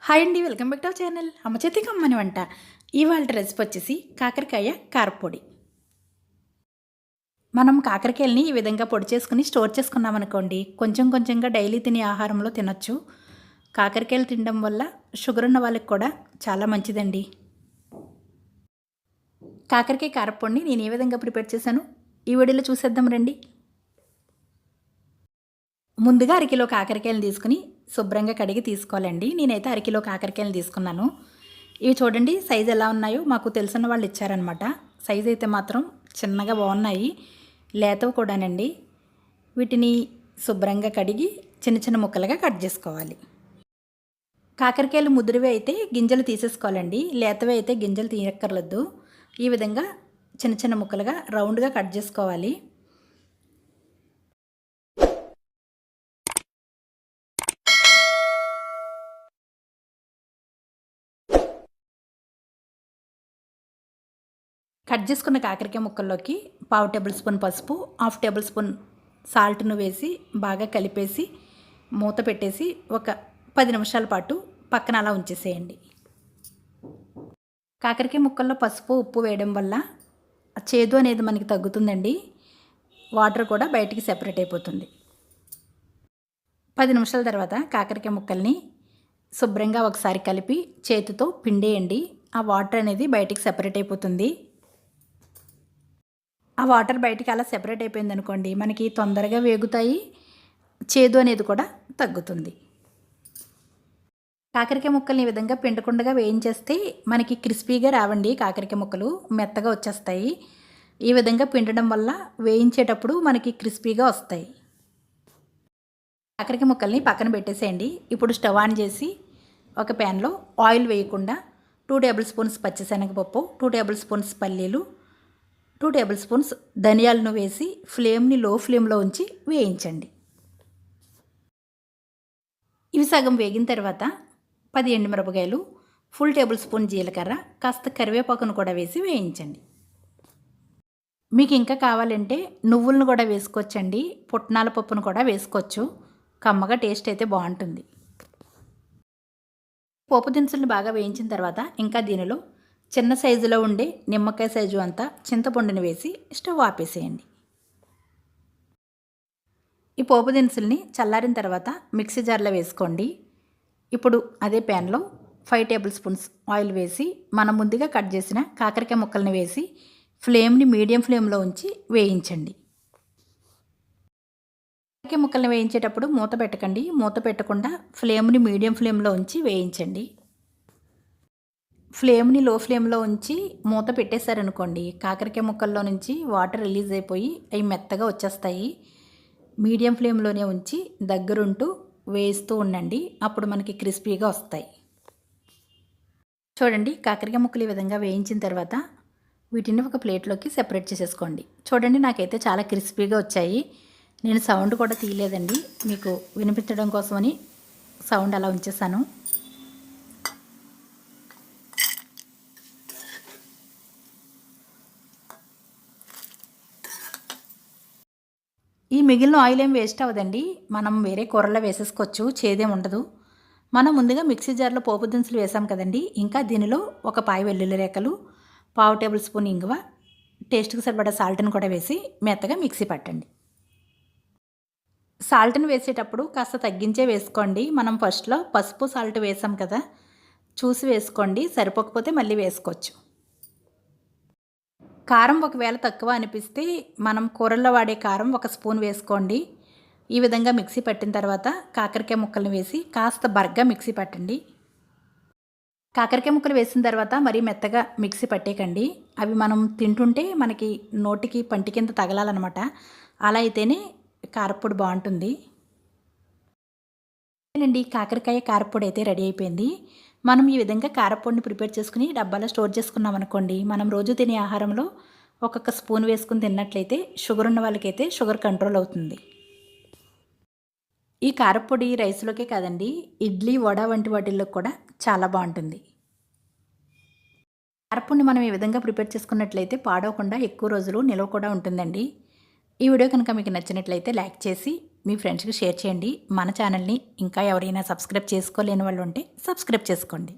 Hi అండి, welcome back to our channel అమ్మ చేతి కమ్మని వంట. ఇవాళ రెసిపీ వచ్చేసి కాకరకాయ కారపొడి. మనం కాకరకాయలని ఈ విధంగా పొడి చేసుకుని స్టోర్ చేసుకున్నాం అనుకోండి, కొంచెం కొంచెంగా డైలీ తినే ఆహారంలో తినొచ్చు. కాకరకాయలు తినడం వల్ల షుగర్ ఉన్న వాళ్ళకి కూడా చాలా మంచిదండి. కాకరకాయ కారపొడిని నేను ఏ విధంగా ప్రిపేర్ చేశాను ఈ వీడియోలో చూసేద్దాం రండి. ముందుగా అరకిలో కాకరకాయలు తీసుకుని శుభ్రంగా కడిగి తీసుకోవాలండి. నేనైతే అరకిలో కాకరకాయలు తీసుకున్నాను. ఇవి చూడండి సైజు ఎలా ఉన్నాయో మాకు తెలిసిన వాళ్ళు ఇచ్చారనమాట. సైజు అయితే మాత్రం చిన్నగా బాగున్నాయి, లేతవి కూడానండి. వీటిని శుభ్రంగా కడిగి చిన్న చిన్న ముక్కలుగా కట్ చేసుకోవాలి. కాకరకాయలు ముదిరివి అయితే గింజలు తీసేసుకోవాలండి, లేతవి అయితే గింజలు తీయక్కర్లేదు. ఈ విధంగా చిన్న చిన్న ముక్కలుగా రౌండ్గా కట్ చేసుకోవాలి. కట్ చేసుకున్న కాకరకాయ ముక్కల్లోకి 1/2 టేబుల్ స్పూన్ పసుపు, 1/2 టేబుల్ స్పూన్ సాల్ట్ను వేసి బాగా కలిపేసి మూత పెట్టేసి ఒక 10 నిమిషాల పాటు పక్కన అలా ఉంచేసేయండి. కాకరకాయ ముక్కల్లో పసుపు ఉప్పు వేయడం వల్ల చేదు అనేది మనకి తగ్గుతుందండి. వాటర్ కూడా బయటికి సెపరేట్ అయిపోతుంది. 10 నిమిషాల తర్వాత కాకరకాయ ముక్కల్ని శుభ్రంగా ఒకసారి కలిపి చేతితో పిండేయండి. ఆ వాటర్ అనేది బయటికి సెపరేట్ అయిపోతుంది. ఆ వాటర్ బయటికి అలా సెపరేట్ అయిపోయింది అనుకోండి, మనకి తొందరగా వేగుతాయి, చేదు అనేది కూడా తగ్గుతుంది. కాకరకాయ ముక్కల్ని ఈ విధంగా పిండకుండా వేయించేస్తే మనకి క్రిస్పీగా రావండి. కాకరకాయ ముక్కలు మెత్తగా వచ్చేస్తాయి. ఈ విధంగా పిండడం వల్ల వేయించేటప్పుడు మనకి క్రిస్పీగా వస్తాయి. కాకరకాయ ముక్కల్ని పక్కన పెట్టేసేయండి. ఇప్పుడు స్టవ్ ఆన్ చేసి ఒక ప్యాన్లో ఆయిల్ వేయకుండా 2 టేబుల్ స్పూన్స్ పచ్చిశనగపప్పు, 2 టేబుల్ స్పూన్స్ పల్లీలు, 2 టేబుల్ స్పూన్స్ ధనియాలను వేసి ఫ్లేమ్ని లో ఫ్లేమ్లో ఉంచి వేయించండి. ఇవి సగం వేగిన తర్వాత 10 ఎండుమిరపకాయలు, ఫుల్ టేబుల్ స్పూన్ జీలకర్ర, కాస్త కరివేపాకును కూడా వేసి వేయించండి. మీకు ఇంకా కావాలంటే నువ్వులను కూడా వేసుకోవచ్చండి, పుట్నాల పప్పును కూడా వేసుకోవచ్చు. కమ్మగా టేస్ట్ అయితే బాగుంటుంది. పోపు దినుసులను బాగా వేయించిన తర్వాత ఇంకా దీనిలో చిన్న సైజులో ఉండే నిమ్మకాయ సైజు అంతా చింతపండుని వేసి స్టవ్ ఆపేసేయండి. ఈ పోపు దినుసుల్ని చల్లారిన తర్వాత మిక్సీ జార్లో వేసుకోండి. ఇప్పుడు అదే ప్యాన్లో 5 టేబుల్ స్పూన్స్ ఆయిల్ వేసి మనం ముందుగా కట్ చేసిన కాకరకాయ ముక్కల్ని వేసి ఫ్లేమ్ని మీడియం ఫ్లేమ్లో ఉంచి వేయించండి. కాకరకాయ ముక్కల్ని వేయించేటప్పుడు మూత పెట్టకండి. మూత పెట్టకుండా ఫ్లేమ్ని మీడియం ఫ్లేమ్లో ఉంచి వేయించండి. ఫ్లేమ్ని లో ఫ్లేమ్లో ఉంచి మూత పెట్టేశారనుకోండి, కాకరకాయ ముక్కల్లో నుంచి వాటర్ రిలీజ్ అయిపోయి అవి మెత్తగా వచ్చేస్తాయి. మీడియం ఫ్లేమ్లోనే ఉంచి దగ్గరుంటూ వేస్తూ ఉండండి, అప్పుడు మనకి క్రిస్పీగా వస్తాయి. చూడండి కాకరకాయ ముక్కలు ఈ విధంగా వేయించిన తర్వాత వీటిని ఒక ప్లేట్లోకి సెపరేట్ చేసేసుకోండి. చూడండి నాకైతే చాలా క్రిస్పీగా వచ్చాయి. నేను సౌండ్ కూడా తీయలేదండి, మీకు వినిపించడం కోసమని సౌండ్ అలా ఉంచేసాను. ఈ మిగిలిన ఆయిల్ ఏం వేస్ట్ అవ్వదండి, మనం వేరే కూరల్లో వేసేసుకోవచ్చు, చేదేం ఉండదు. మనం ముందుగా మిక్సీ జార్లో పోపు దినుసులు వేసాం కదండి, ఇంకా దీనిలో ఒక పాయ వెల్లుల్లి రేఖలు, 1/2 టేబుల్ స్పూన్ ఇంగువ, టేస్ట్కి సరిపడా సాల్ట్ని కూడా వేసి మెత్తగా మిక్సీ పట్టండి. సాల్ట్ని వేసేటప్పుడు కాస్త తగ్గించే వేసుకోండి. మనం ఫస్ట్లో పసుపు సాల్ట్ వేసాం కదా, చూసి వేసుకోండి, సరిపోకపోతే మళ్ళీ వేసుకోవచ్చు. కారం ఒకవేళ తక్కువ అనిపిస్తే మనం కూరల్లో వాడే కారం 1 స్పూన్ వేసుకోండి. ఈ విధంగా మిక్సీ పట్టిన తర్వాత కాకరకాయ ముక్కలను వేసి కాస్త బరగ్గా మిక్సీ పట్టండి. కాకరకాయ ముక్కలు వేసిన తర్వాత మరీ మెత్తగా మిక్సీ పట్టేకండి. అవి మనం తింటుంటే మనకి నోటికి పంటి కింద తగలాలన్నమాట. అలా అయితేనే కారపొడి బాగుంటుంది. అండి కాకరకాయ కారపొడి అయితే రెడీ అయిపోయింది. మనం ఈ విధంగా కారపొడిని ప్రిపేర్ చేసుకుని డబ్బాలో స్టోర్ చేసుకున్నాం అనుకోండి, మనం రోజు తినే ఆహారంలో ఒక్కొక్క స్పూన్ వేసుకుని తిన్నట్లయితే షుగర్ ఉన్న వాళ్ళకైతే షుగర్ కంట్రోల్ అవుతుంది. ఈ కారపొడి రైస్లోకే కాదండి, ఇడ్లీ వడ వంటి వాటిల్లో కూడా చాలా బాగుంటుంది. కారపొడిని మనం ఈ విధంగా ప్రిపేర్ చేసుకున్నట్లయితే పాడవకుండా ఎక్కువ రోజులు నిల్వ కూడా ఉంటుందండి. ఈ వీడియో కనుక మీకు నచ్చినట్లయితే లైక్ చేసి మీ ఫ్రెండ్స్కి షేర్ చేయండి. మన ఛానల్ని ఇంకా ఎవరైనా సబ్స్క్రైబ్ చేసుకోలేని వాళ్ళు ఉంటే సబ్స్క్రైబ్ చేసుకోండి.